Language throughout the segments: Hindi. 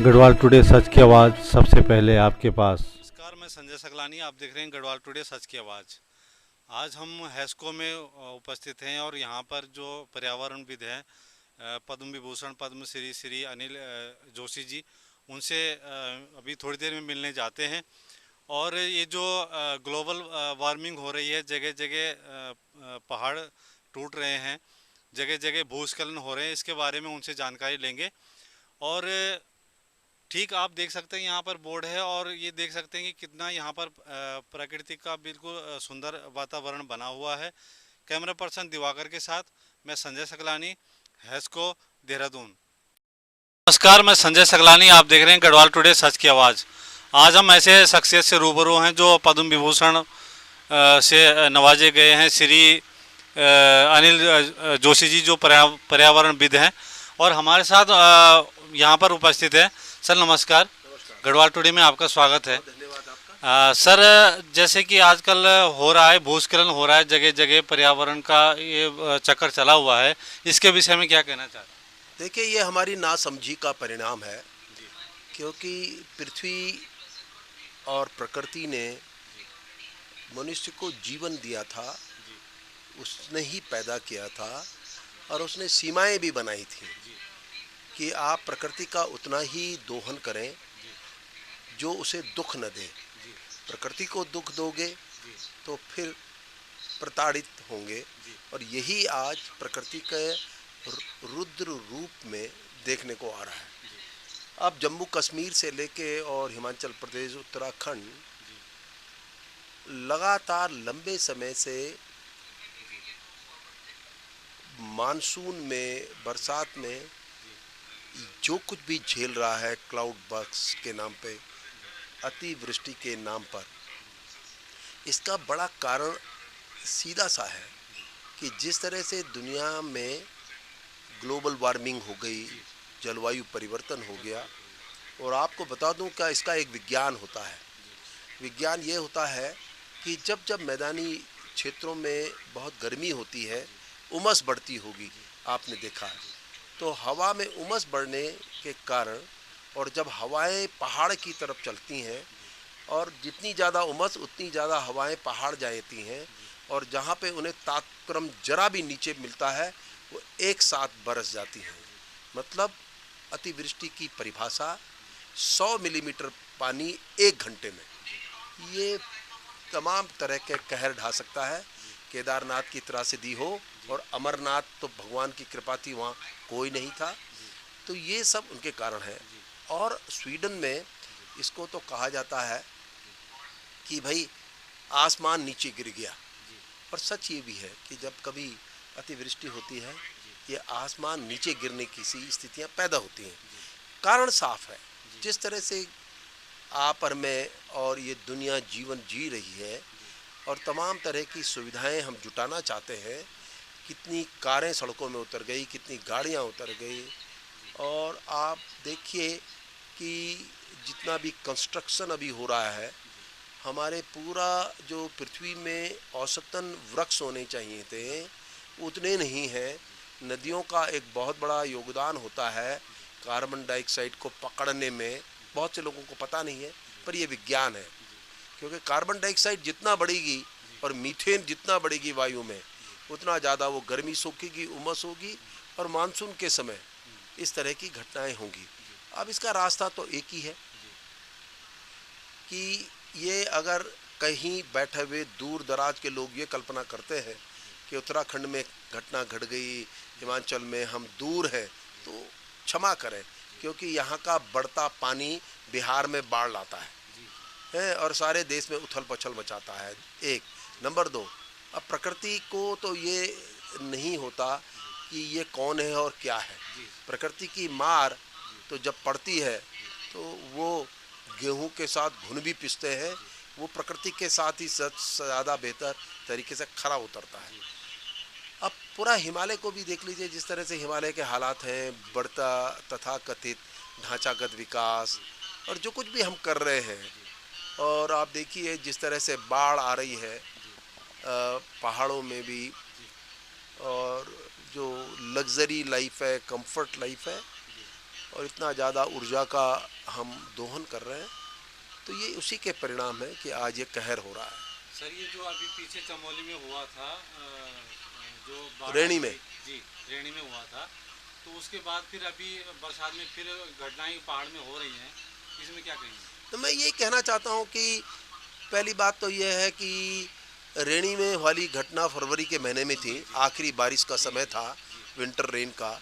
गढ़वाल टुडे सच की आवाज़ सबसे पहले आपके पास। नमस्कार, मैं संजय सकलानी। आप देख रहे हैं गढ़वाल टुडे सच की आवाज़। आज हम हैस्को में उपस्थित हैं और यहाँ पर जो पर्यावरणविद हैं, पद्म विभूषण पद्मश्री श्री अनिल जोशी जी, उनसे अभी थोड़ी देर में मिलने जाते हैं। और ये जो ग्लोबल वार्मिंग हो रही है, जगह जगह पहाड़ टूट रहे हैं, जगह जगह भूस्खलन हो रहे हैं, इसके बारे में उनसे जानकारी लेंगे। और ठीक आप देख सकते हैं यहाँ पर बोर्ड है, और ये देख सकते हैं कि कितना यहाँ पर प्रकृति का बिल्कुल सुंदर वातावरण बना हुआ है। कैमरा पर्सन दिवाकर के साथ मैं संजय सकलानी, हैस्को, देहरादून। नमस्कार, मैं संजय सकलानी। आप देख रहे हैं गढ़वाल टुडे सच की आवाज़। आज हम ऐसे शख्सियत से रूबरू हैं जो पद्म विभूषण से नवाजे गए हैं, श्री अनिल जोशी जी, जो पर्यावरणविद हैं और हमारे साथ यहाँ पर उपस्थित है। सर नमस्कार, गढ़वाल टुडे में आपका स्वागत है। धन्यवाद आपका। सर, जैसे कि आजकल हो रहा है, भूस्खलन हो रहा है, जगह जगह पर्यावरण का ये चक्कर चला हुआ है, इसके विषय में क्या कहना चाहते हैं? देखिए, ये हमारी नासमझी का परिणाम है, क्योंकि पृथ्वी और प्रकृति ने मनुष्य को जीवन दिया था, उसने ही पैदा किया था और उसने सीमाएं भी बनाई थी कि आप प्रकृति का उतना ही दोहन करें जो उसे दुख न दे। प्रकृति को दुख दोगे तो फिर प्रताड़ित होंगे, और यही आज प्रकृति के रुद्र रूप में देखने को आ रहा है। अब जम्मू कश्मीर से लेके और हिमाचल प्रदेश, उत्तराखंड लगातार लंबे समय से मानसून में, बरसात में जो कुछ भी झेल रहा है, क्लाउड बर्स्ट के नाम पे, अतिवृष्टि के नाम पर, इसका बड़ा कारण सीधा सा है कि जिस तरह से दुनिया में ग्लोबल वार्मिंग हो गई, जलवायु परिवर्तन हो गया। और आपको बता दूं क्या इसका एक विज्ञान होता है। विज्ञान ये होता है कि जब जब मैदानी क्षेत्रों में बहुत गर्मी होती है, उमस बढ़ती होगी, आपने देखा है, तो हवा में उमस बढ़ने के कारण, और जब हवाएं पहाड़ की तरफ चलती हैं, और जितनी ज़्यादा उमस उतनी ज़्यादा हवाएं पहाड़ जाती हैं, और जहाँ पे उन्हें तापक्रम जरा भी नीचे मिलता है वो एक साथ बरस जाती हैं। मतलब अतिवृष्टि की परिभाषा 100 मिलीमीटर पानी 1 घंटे में, ये तमाम तरह के कहर ढा सकता है। केदारनाथ की त्रासदी हो, और अमरनाथ तो भगवान की कृपा थी, वहाँ कोई नहीं था, तो ये सब उनके कारण है। और स्वीडन में इसको तो कहा जाता है कि भाई आसमान नीचे गिर गया, और सच ये भी है कि जब कभी अतिवृष्टि होती है, ये आसमान नीचे गिरने की सी स्थितियाँ पैदा होती हैं। कारण साफ है, जिस तरह से आप और मैं और ये दुनिया जीवन जी रही है, और तमाम तरह की सुविधाएं हम जुटाना चाहते हैं, कितनी कारें सड़कों में उतर गई, कितनी गाड़ियां उतर गई। और आप देखिए कि जितना भी कंस्ट्रक्शन अभी हो रहा है, हमारे पूरा जो पृथ्वी में औसतन वृक्ष होने चाहिए थे उतने नहीं हैं। नदियों का एक बहुत बड़ा योगदान होता है कार्बन डाइऑक्साइड को पकड़ने में, बहुत से लोगों को पता नहीं है, पर यह विज्ञान है। क्योंकि कार्बन डाइऑक्साइड जितना बढ़ेगी और मीथेन जितना बढ़ेगी वायु में, उतना ज़्यादा वो गर्मी सोखेगी, उमस होगी, और मानसून के समय इस तरह की घटनाएं होंगी। अब इसका रास्ता तो एक ही है कि ये अगर कहीं बैठे हुए दूर दराज के लोग ये कल्पना करते हैं कि उत्तराखंड में घटना घट गई, हिमाचल में हम दूर हैं, तो क्षमा करें, क्योंकि यहाँ का बढ़ता पानी बिहार में बाढ़ लाता है और सारे देश में उथल पुथल मचाता है। एक नंबर 2, अब प्रकृति को तो ये नहीं होता कि ये कौन है और क्या है। प्रकृति की मार तो जब पड़ती है तो वो गेहूं के साथ घुन भी पिसते हैं, वो प्रकृति के साथ ही ज़्यादा बेहतर तरीके से खरा उतरता है। अब पूरा हिमालय को भी देख लीजिए, जिस तरह से हिमालय के हालात हैं, बढ़ता तथाकथित ढांचागत विकास और जो कुछ भी हम कर रहे हैं, और आप देखिए जिस तरह से बाढ़ आ रही है पहाड़ों में भी, और जो लग्जरी लाइफ है, कंफर्ट लाइफ है, और इतना ज़्यादा ऊर्जा का हम दोहन कर रहे हैं, तो ये उसी के परिणाम है कि आज ये कहर हो रहा है। सर ये जो अभी पीछे चमोली में हुआ था, जो बाढ़ रेणी में। जी रेणी में हुआ था, तो उसके बाद फिर अभी बरसात में फिर घटनाएं पहाड़ में हो रही हैं, इसमें क्या कहेंगे? तो मैं यही कहना चाहता हूँ कि पहली बात तो यह है कि रेणी में वाली घटना फरवरी के महीने में थी, आखिरी बारिश का समय था, विंटर रेन का,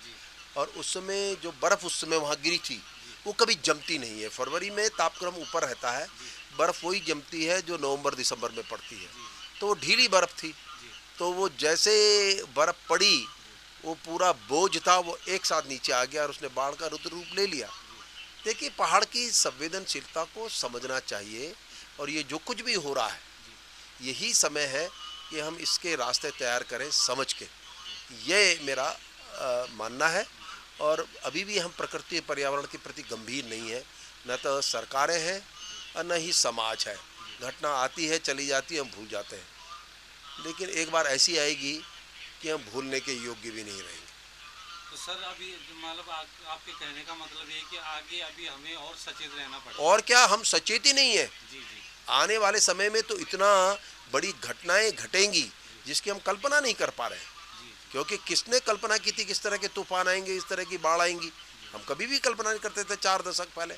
और उस समय जो बर्फ़ उस समय वहाँ गिरी थी वो कभी जमती नहीं है। फरवरी में तापक्रम ऊपर रहता है, बर्फ़ वही जमती है जो नवंबर दिसंबर में पड़ती है, तो वो ढीली बर्फ़ थी, तो वो जैसे बर्फ़ पड़ी वो पूरा बोझ था वो एक साथ नीचे आ गया और उसने बाढ़ का रुद्र रूप ले लिया। देखिए, पहाड़ की संवेदनशीलता को समझना चाहिए, और ये जो कुछ भी हो रहा है यही समय है कि हम इसके रास्ते तैयार करें समझ के, ये मेरा मानना है। और अभी भी हम प्रकृति पर्यावरण के प्रति गंभीर नहीं है, न तो सरकारें हैं और न ही समाज है। घटना आती है चली जाती है, हम भूल जाते हैं, लेकिन एक बार ऐसी आएगी कि हम भूलने के योग्य भी नहीं रहेंगे। तो सर अभी मतलब आपके कहने का मतलब ये है कि आगे अभी हमें और सचेत रहना पड़ेगा। और क्या, हम सचेत ही नहीं है। जी जी आने वाले समय में तो इतना बड़ी घटनाएं घटेंगी जिसकी हम कल्पना नहीं कर पा रहे हैं, क्योंकि किसने कल्पना की थी किस तरह के तूफान आएंगे, इस तरह की बाढ़ आएंगी? हम कभी भी कल्पना नहीं करते थे 4 दशक पहले।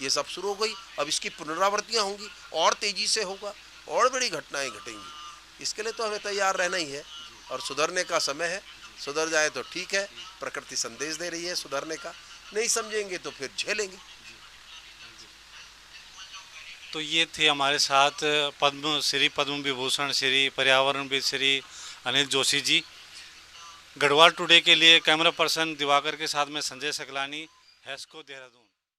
ये सब शुरू हो गई, अब इसकी पुनरावृत्तियाँ होंगी, और तेज़ी से होगा, और बड़ी घटनाएं घटेंगी। इसके लिए तो हमें तैयार रहना ही है, और सुधरने का समय है। सुधर जाए तो ठीक है, प्रकृति संदेश दे रही है सुधरने का, नहीं समझेंगे तो फिर झेलेंगे। तो ये थे हमारे साथ पद्म विभूषण श्री पर्यावरणविद श्री अनिल जोशी जी। गढ़वाल टुडे के लिए कैमरा पर्सन दिवाकर के साथ में संजय सकलानी, हैस्को देहरादून।